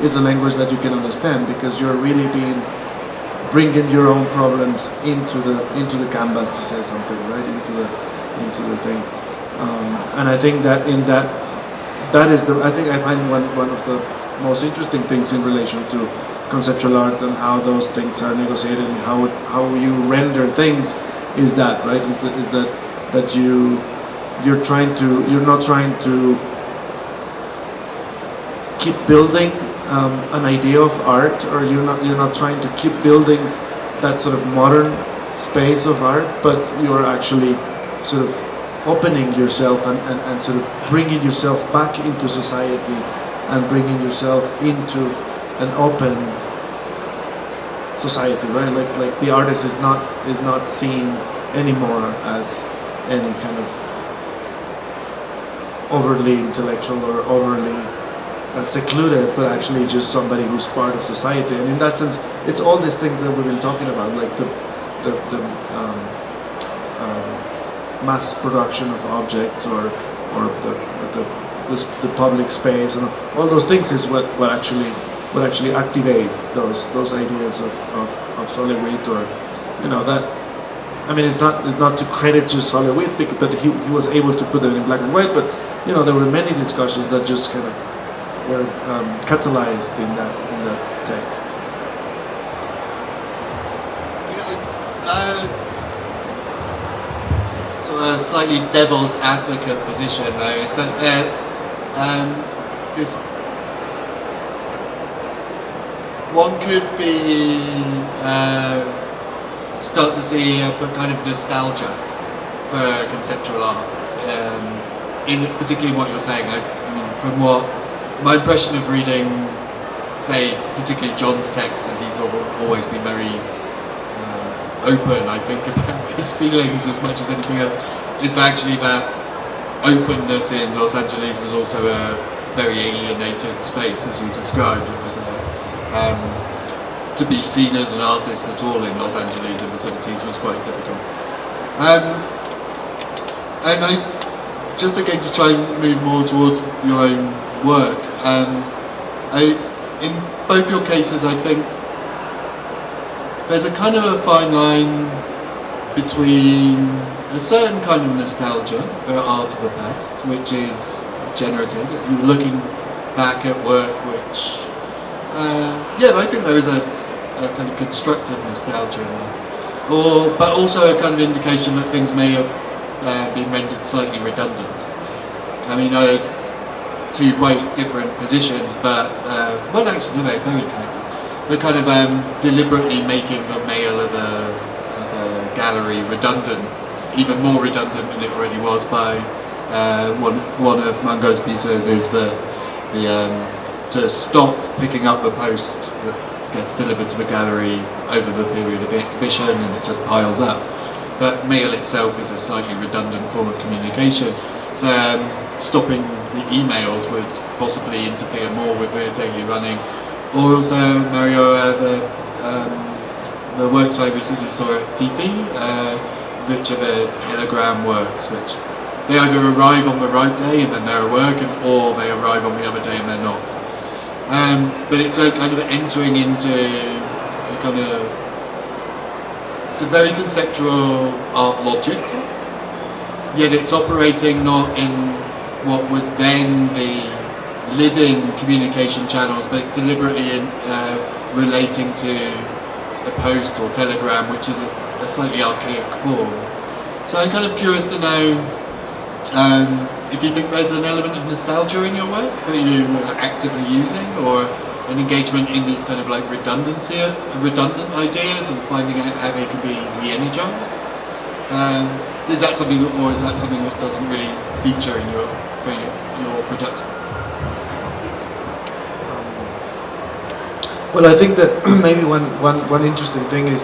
is a language that you can understand, because you're really bringing your own problems into the canvas, to say something, right, into the thing. And I think that I find one of the most interesting things in relation to conceptual art and how those things are negotiated and how you render things is that, right? That you're not trying to keep building an idea of art, or you're not trying to keep building that sort of modern space of art, but you're actually sort of opening yourself and sort of bringing yourself back into society and bringing yourself into an open society, right? Like the artist is not seen anymore as any kind of overly intellectual or overly secluded, but actually just somebody who's part of society. And in that sense, it's all these things that we've been talking about, like the mass production of objects, or the public space, and all those things is what actually activates those ideas of Solowit, or that. I mean, it's not to credit just Solowit, but he was able to put it in black and white. But there were many discussions that just kind of were catalyzed in that text. So a slightly devil's advocate position, though, is that this one could be start to see a kind of nostalgia for conceptual art, in particularly what you're saying. I mean, from what my impression of reading, say, particularly John's text, and he's always been very open, I think, about his feelings as much as anything else, is actually that openness in Los Angeles was also a very alienated space, as you described. It was to be seen as an artist at all in Los Angeles in the 70s was quite difficult. And I just again to try and move more towards your own work. In both your cases, I think there's a kind of a fine line between a certain kind of nostalgia for art of the past, which is generative. You're looking back at work which, I think there is a kind of constructive nostalgia in that. But also a kind of indication that things may have been rendered slightly redundant. I mean, two quite different positions, but actually, no, they're very connected. They're kind of deliberately making the mail of a gallery redundant, even more redundant than it already was, by one of Mungo's pieces is to stop picking up the post that gets delivered to the gallery over the period of the exhibition, and it just piles up. But mail itself is a slightly redundant form of communication, so stopping the emails would possibly interfere more with their daily running. Or also, Mario, the works I recently saw at Fifi, which are the telegram works, which they either arrive on the right day and then they're at work, or they arrive on the other day and they're not. But it's a kind of entering into a kind of, it's a very conceptual art logic, yet it's operating not in what was then the living communication channels, but it's deliberately relating to a post or telegram, which is a slightly archaic form. So I'm kind of curious to know if you think there's an element of nostalgia in your work that you are actively using, or an engagement in these kind of like redundant ideas and finding out how they can be re-energized. Is that something, or is that something that doesn't really feature in your production? Well, I think that maybe one interesting thing is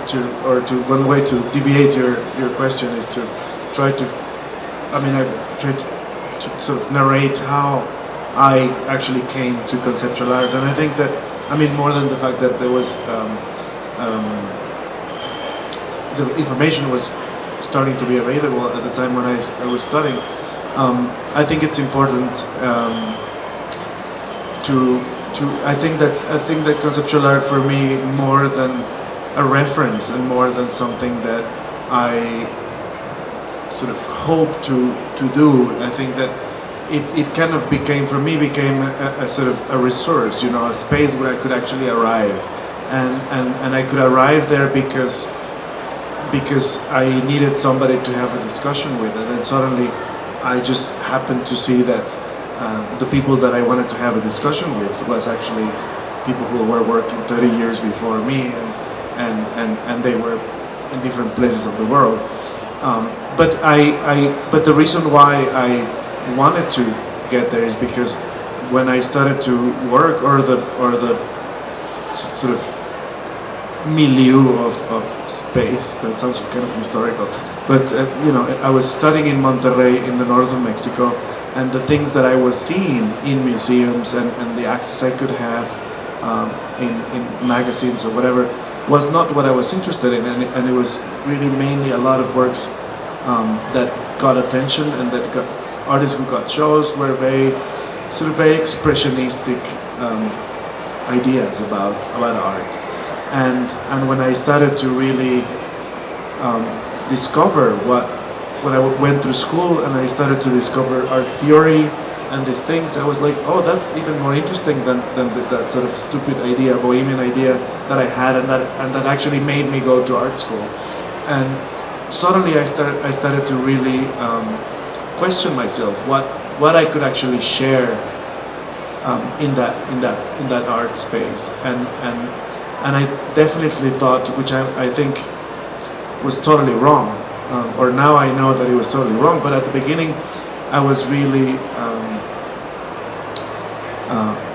one way to deviate your question is to try to, I try to sort of narrate how I actually came to conceptual art, and I think that, more than the fact that there was, the information was starting to be available at the time when I was studying, I think it's important to I think that conceptual art for me, more than a reference and more than something that I sort of hope to do, I think that it kind of became, for me, became a sort of a resource, you know, a space where I could actually arrive, and I could arrive there because I needed somebody to have a discussion with, and then suddenly I just happened to see that the people that I wanted to have a discussion with was actually people who were working 30 years before me, and they were in different places of the world. But the reason why I wanted to get there is because when I started to work, or the sort of milieu of space, that sounds kind of historical, but you know, I was studying in Monterrey in the north of Mexico, and the things that I was seeing in museums and the access I could have in magazines or whatever was not what I was interested in, and it was really mainly a lot of works that got attention, and that got artists who got shows were very expressionistic ideas about art. And when I started to really discover when I went through school and I started to discover art theory and these things, I was like, oh, that's even more interesting than that sort of stupid idea, bohemian idea that I had, and that actually made me go to art school. And suddenly I started to really question myself what I could actually share in that art space, and I definitely thought, which I think was totally wrong, or now I know that it was totally wrong, but at the beginning I was really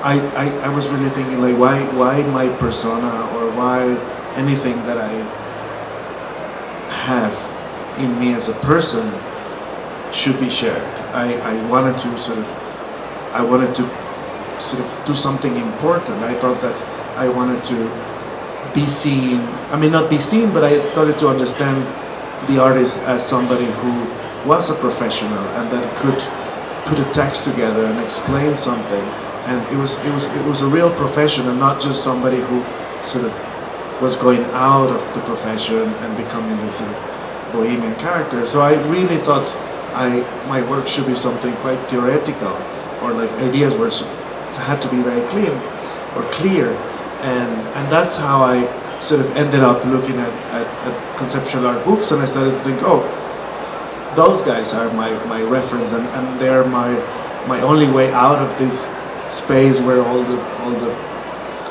I was really thinking, like, why my persona, or why anything that I have in me as a person should be shared. I wanted to sort of do something important. I thought that I wanted to be seen. I mean, not be seen, but I started to understand the artist as somebody who was a professional and that could put a text together and explain something. And it was a real profession, and not just somebody who sort of was going out of the profession and becoming this sort of bohemian character. So I really thought my work should be something quite theoretical, or like ideas had to be very clear, and that's how I sort of ended up looking at conceptual art books, and I started to think, oh, those guys are my reference, and they're my only way out of this space where all the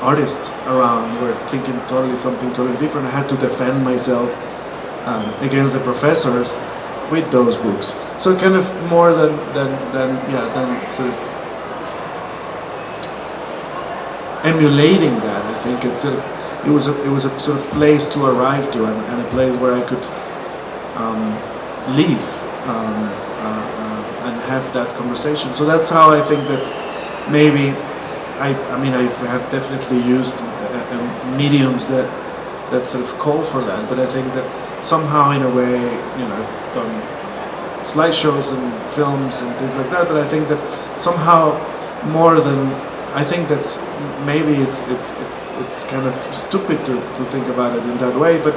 artists around were thinking something totally different. I had to defend myself against the professors with those books. So kind of more than sort of emulating that, I think it was a sort of place to arrive to, and a place where I could live and have that conversation. So that's how I think that maybe I have definitely used mediums that sort of call for that, but I think that somehow, in a way, you know, I've done slideshows and films and things like that, but I think that somehow more than, I think that maybe it's kind of stupid to think about it in that way, but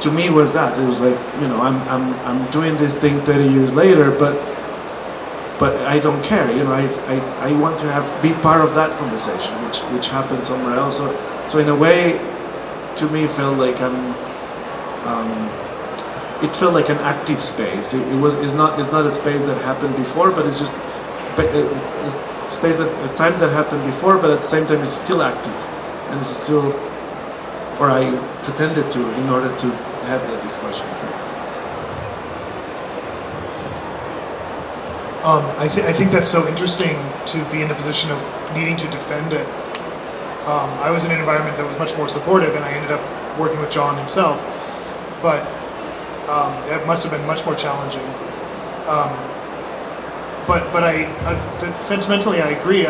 to me was that it was like, you know, I'm doing this thing 30 years later, but I don't care, you know. I want to be part of that conversation, which happened somewhere else. So in a way, to me, it felt like it felt like an active space. It's not a space that happened before, but it's just a space a time that happened before, but at the same time it's still active, and it's still, or I pretended to, in order to have that discussion. I think that's so interesting, to be in a position of needing to defend it. I was in an environment that was much more supportive, and I ended up working with John himself, but it must have been much more challenging. But sentimentally, I agree.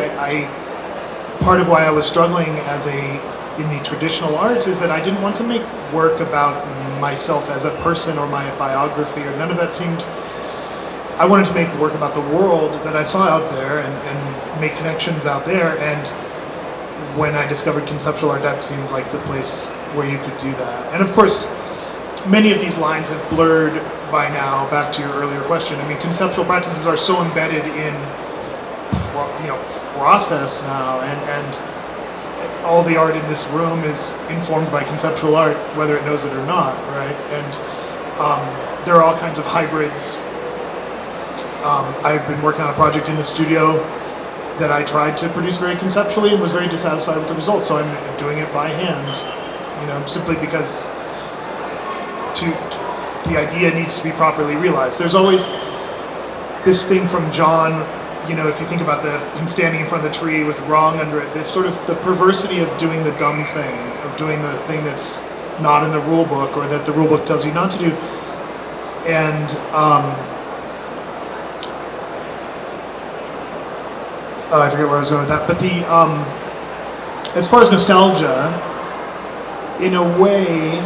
Part of why I was struggling in the traditional arts is that I didn't want to make work about myself as a person or my biography, or none of that seemed. I wanted to make work about the world that I saw out there, and make connections out there. And when I discovered conceptual art, that seemed like the place where you could do that. And of course, many of these lines have blurred by now. Back to your earlier question, I mean, conceptual practices are so embedded in process now, and all the art in this room is informed by conceptual art, whether it knows it or not, right? And there are all kinds of hybrids. I've been working on a project in the studio that I tried to produce very conceptually and was very dissatisfied with the results, so I'm doing it by hand, simply because the idea needs to be properly realized. There's always this thing from John, if you think about him standing in front of the tree with wrong under it, this sort of the perversity of doing the dumb thing, of doing the thing that's not in the rule book or that the rule book tells you not to do. And I forget where I was going with that, but as far as nostalgia, in a way,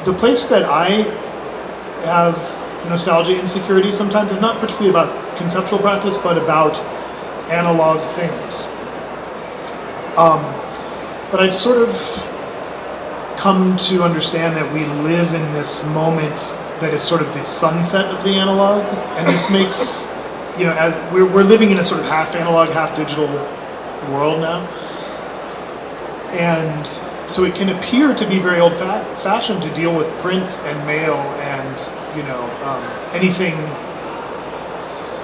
the place that I have nostalgia insecurity sometimes is not particularly about conceptual practice, but about analog things. But I've sort of come to understand that we live in this moment that is sort of the sunset of the analog, and this makes, as we're living in a sort of half analog, half digital world now, and so it can appear to be very old-fashioned to deal with print and mail and anything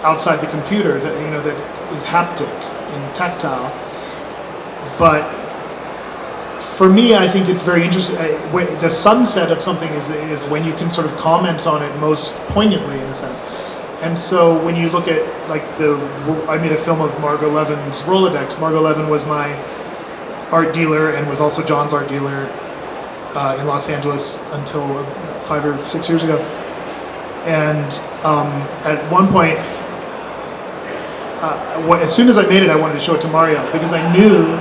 outside the computer that that is haptic and tactile. But for me, I think it's very interesting. The sunset of something is when you can sort of comment on it most poignantly, in a sense. And so when you look at I made a film of Margot Levin's Rolodex. Margot Levin was my art dealer and was also John's art dealer in Los Angeles until 5 or 6 years ago. And at one point, as soon as I made it, I wanted to show it to Mario because I knew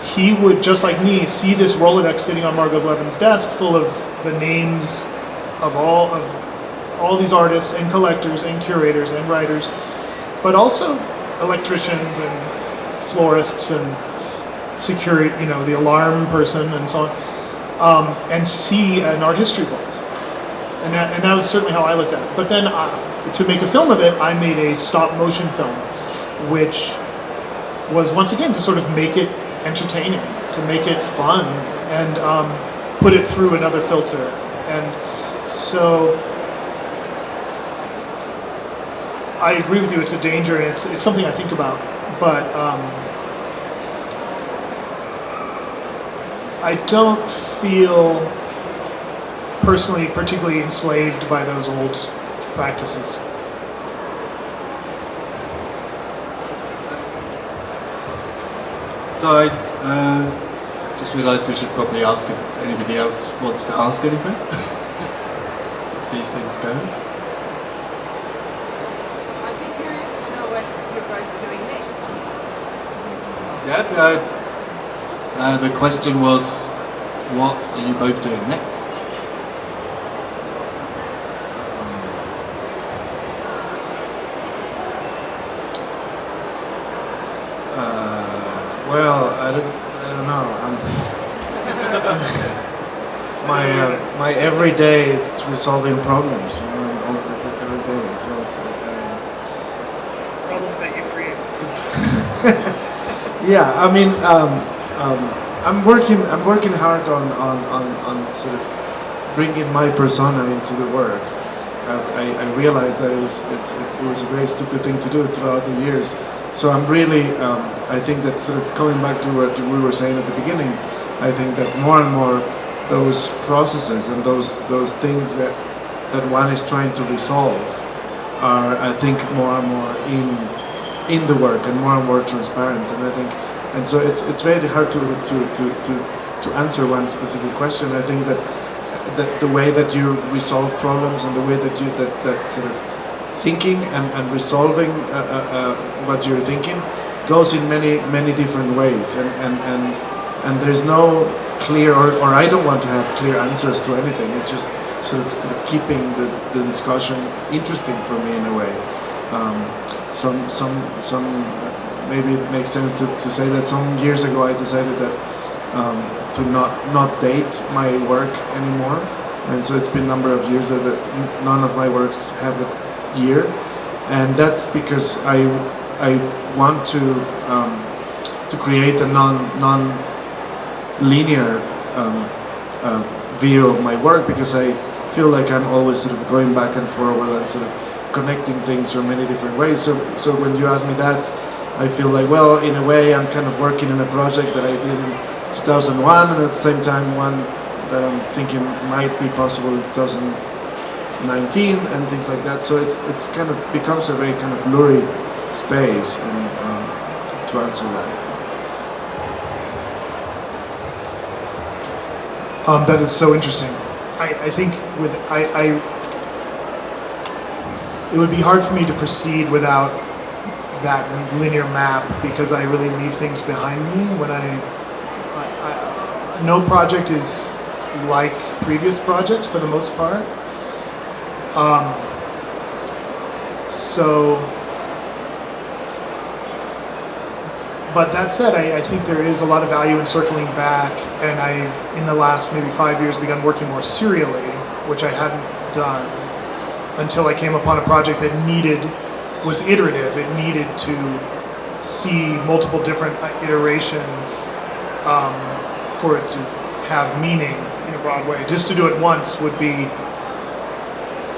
he would, just like me, see this Rolodex sitting on Margot Levin's desk full of the names of all these artists and collectors and curators and writers, but also electricians and florists and security, the alarm person and so on, and see an art history book. And that was certainly how I looked at it. But then to make a film of it, I made a stop motion film, which was once again to sort of make it entertaining, to make it fun, and put it through another filter. And so I agree with you, it's a danger, and it's something I think about. But I don't feel personally particularly enslaved by those old practices. So I just realised we should probably ask if anybody else wants to ask anything. As these things go. I'd be curious to know what you're both doing next. Yeah, the question was, what are you both doing next? Well, I don't know. My everyday it's resolving problems, every day. So it's Problems that you create. yeah. I mean, I'm working hard on sort of bringing my persona into the work. I realized that it was a very stupid thing to do throughout the years. So I'm really, I think that sort of coming back to what we were saying at the beginning, I think that more and more those processes and those things that one is trying to resolve are, I think, more and more in the work and more transparent. And I think, and so it's very hard to answer one specific question. I think that the way that you resolve problems and the way that that sort of thinking and resolving what you're thinking goes in many different ways, and there's no clear or I don't want to have clear answers to anything. It's just sort of keeping the discussion interesting for me in a way. Some maybe it makes sense to say that some years ago I decided that to not date my work anymore, and so it's been a number of years that none of my works have a year, and that's because I want to create a non-linear view of my work, because I feel like I'm always sort of going back and forward and sort of connecting things from many different ways. So when you ask me that, I feel like, well, in a way I'm kind of working in a project that I did in 2001, and at the same time one that I'm thinking might be possible in 2019 and things like that. So it's kind of becomes a very kind of blurry space, and to answer that. That is so interesting. I think it would be hard for me to proceed without that linear map, because I really leave things behind me when no project is like previous projects for the most part. But that said, I think there is a lot of value in circling back, and I've, in the last maybe 5 years, begun working more serially, which I hadn't done until I came upon a project that was iterative. It needed to see multiple different iterations for it to have meaning in a broad way. Just to do it once would be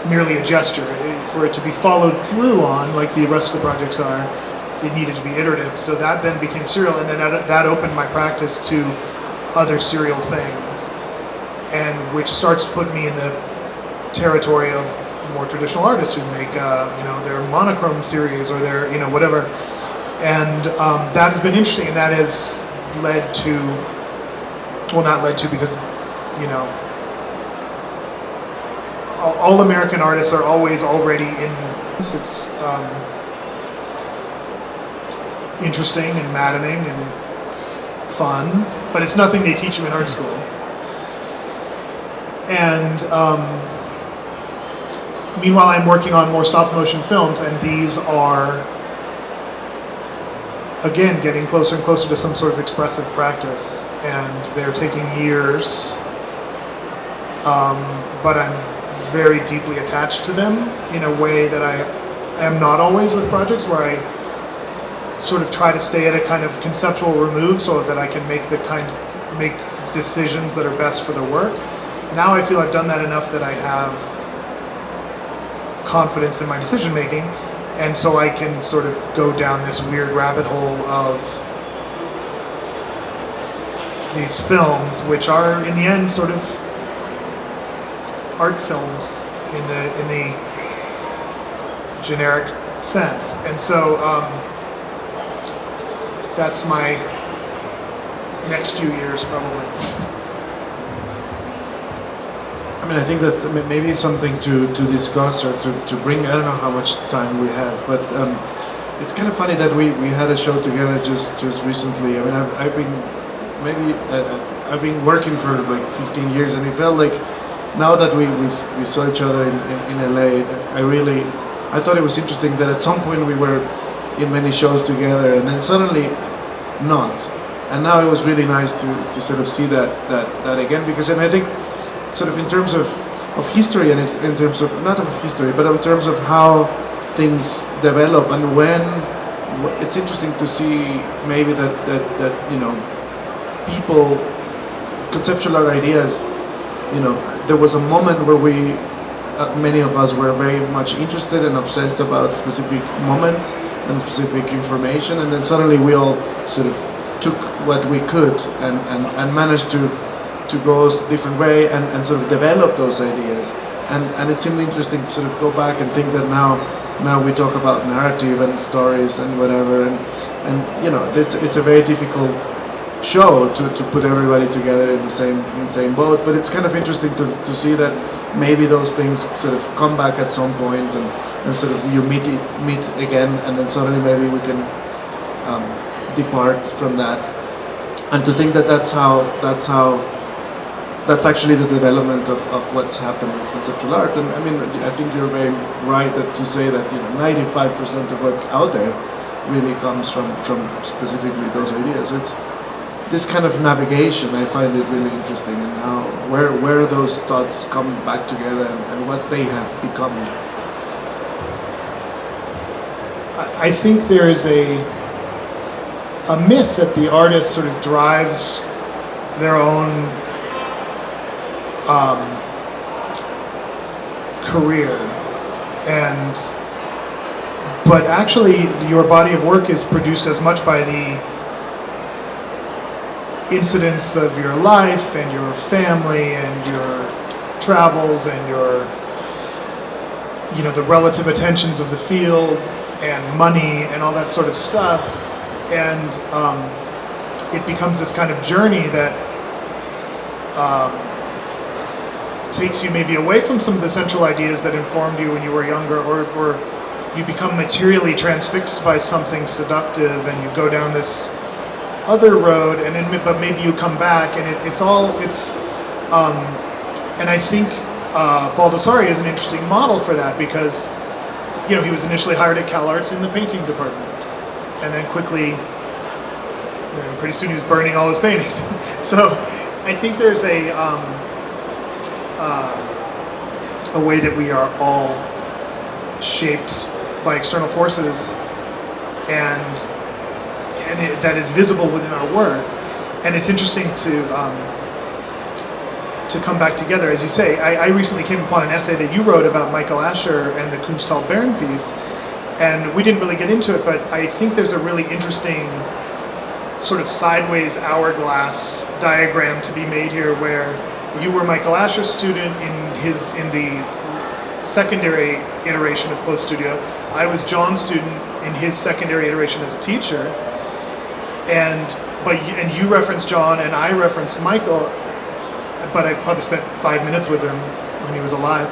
merely a gesture. For it to be followed through on, like the rest of the projects are, it needed to be iterative. So that then became serial, and then that opened my practice to other serial things, and which starts to put me in the territory of more traditional artists who make their monochrome series or their whatever, and that has been interesting, and that has led to, well, not led to, because all American artists are always already in this. It's interesting and maddening and fun, but it's nothing they teach you in art school. And meanwhile, I'm working on more stop-motion films, and these are, again, getting closer and closer to some sort of expressive practice, and they're taking years, but I'm very deeply attached to them in a way that I am not always with projects, where I sort of try to stay at a kind of conceptual remove so that I can make decisions that are best for the work. Now I feel I've done that enough that I have confidence in my decision making, and so I can sort of go down this weird rabbit hole of these films, which are in the end sort of art films in the generic sense. And so that's my next few years, probably. I mean, I think that maybe it's something to discuss or to bring. I don't know how much time we have, but it's kind of funny that we had a show together just recently. I mean, I've been working for like 15 years, and it felt like now that we saw each other in LA, I thought it was interesting that at some point we were in many shows together, and then suddenly not. And now it was really nice to sort of see that again, because I think sort of in terms of history, and in terms of, not of history, but in terms of how things develop, and when it's interesting to see maybe that people, conceptual ideas, there was a moment where many of us were very much interested and obsessed about specific moments and specific information, and then suddenly we all sort of took what we could and managed to go a different way and sort of develop those ideas, and it seemed interesting to sort of go back and think that now we talk about narrative and stories and whatever, and it's a very difficult show to put everybody together in the same boat, but it's kind of interesting to see that maybe those things sort of come back at some point, and sort of you meet again, and then suddenly maybe we can depart from that, and to think that's actually the development of what's happened in conceptual art. And I mean, I think you're very right to say that 95% of what's out there really comes from specifically those ideas. It's this kind of navigation. I find it really interesting, and how where those thoughts come back together and what they have become. I think there is a myth that the artist sort of drives their own career, but actually your body of work is produced as much by the incidents of your life and your family and your travels and your, the relative attentions of the field and money and all that sort of stuff, and it becomes this kind of journey that takes you maybe away from some of the central ideas that informed you when you were younger, or you become materially transfixed by something seductive and you go down this other road, but maybe you come back, and and I think Baldassare is an interesting model for that, because he was initially hired at CalArts in the painting department, and then quickly, pretty soon he was burning all his paintings. So I think there's a way that we are all shaped by external forces, and that is visible within our work. And it's interesting to come back together, as you say. I recently came upon an essay that you wrote about Michael Asher and the Kunsthal Bern piece, and we didn't really get into it, but I think there's a really interesting sort of sideways hourglass diagram to be made here, where you were Michael Asher's student in the secondary iteration of Post Studio. I was John's student in his secondary iteration as a teacher, and you referenced John and I referenced Michael, but I probably spent 5 minutes with him when he was alive.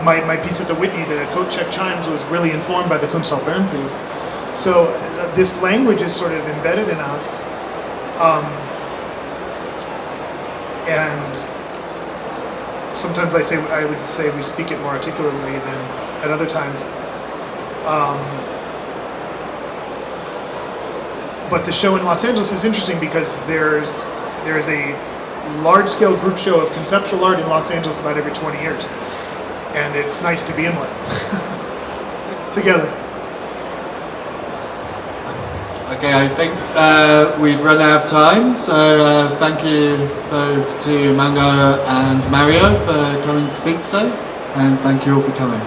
My piece at the Whitney, the Coat Check Chimes, was really informed by the Kunsthal Bern piece. So this language is sort of embedded in us, and sometimes I would say we speak it more articulately than at other times. But the show in Los Angeles is interesting because there is a large-scale group show of conceptual art in Los Angeles about every 20 years, and it's nice to be in one together. Okay, I think we've run out of time, so thank you both to Mungo and Mario for coming to speak today, and thank you all for coming.